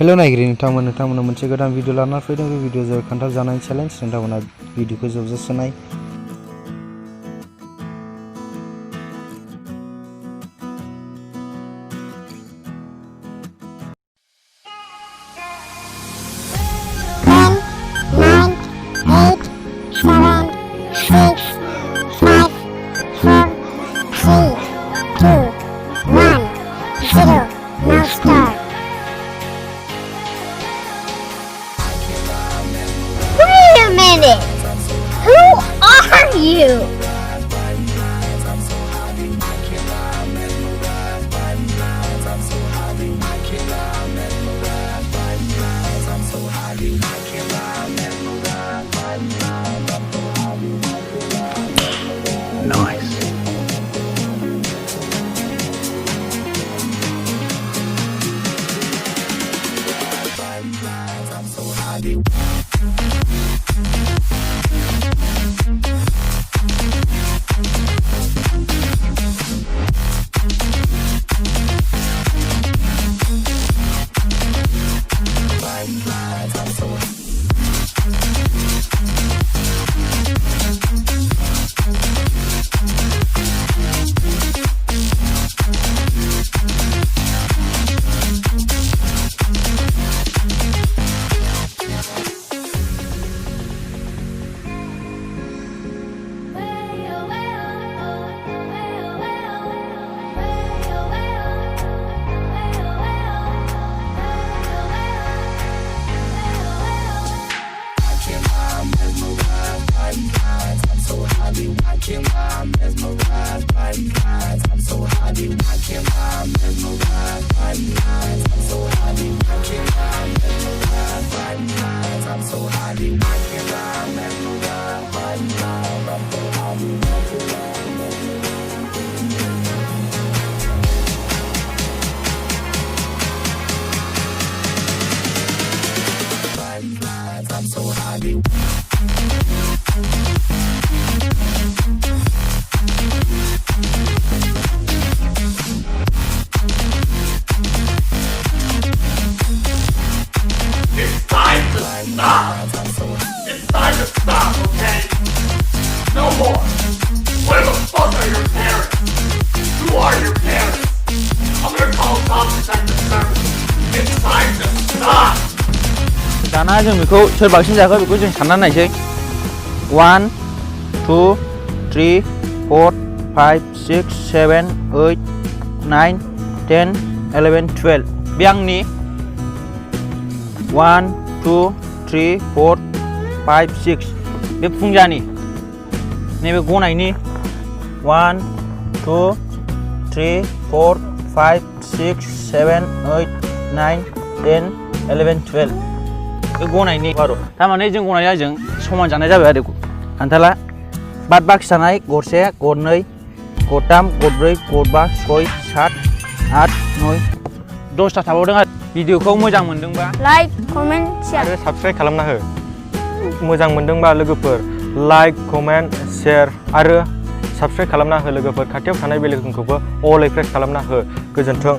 Hello नायगिरि नोंथांमोना मोनसे गोदान भिडिअ लाना फैदों। बे भिडिअ जाबाय खान्थाल जानाय चेलेन्ज। नोंथांमोना भिडिअखौ जोबजासे नाय। Who are you? Nice. It's time to stop, okay? No more. Where the fuck are your parents? Who are your parents? I'm gonna call Child Protective Services. It's time to stop. दाना जों बेखौ सोर बांसिन जाखो बेखौ जों सानना नायसै 1 2 3 4 5 6 7 8 9 10 11 12 बे आंनि 1 2 3 4 5 6 बे फुंजानि नैबे गनायनि 1 2 3 4 5 6 7 8 9 10 11 12 बे गनायनि बार' थारमाने जों गनाया जों समान जानाय जाबाय आरो खान्थाला बाद बाखि थानाय गरसे गरनै गरथाम गरब्रै गरबा 6 7 8 9 10टा थाबावदों आरो भिडिअखौ मोजां मोनदोंबा लाइक कमेन्ट शेयार आरो साबस्क्राइब खालामना हो। मोजां मोनदोंबा लोगोफोर लाइक कमेन्ट शेयार आरो साबस्क्राइब खालामना हो। लोगोफोर खाथियाव थानाय बेल आइकनखौबो अल प्रेस खालामना हो। गोजोन्थों।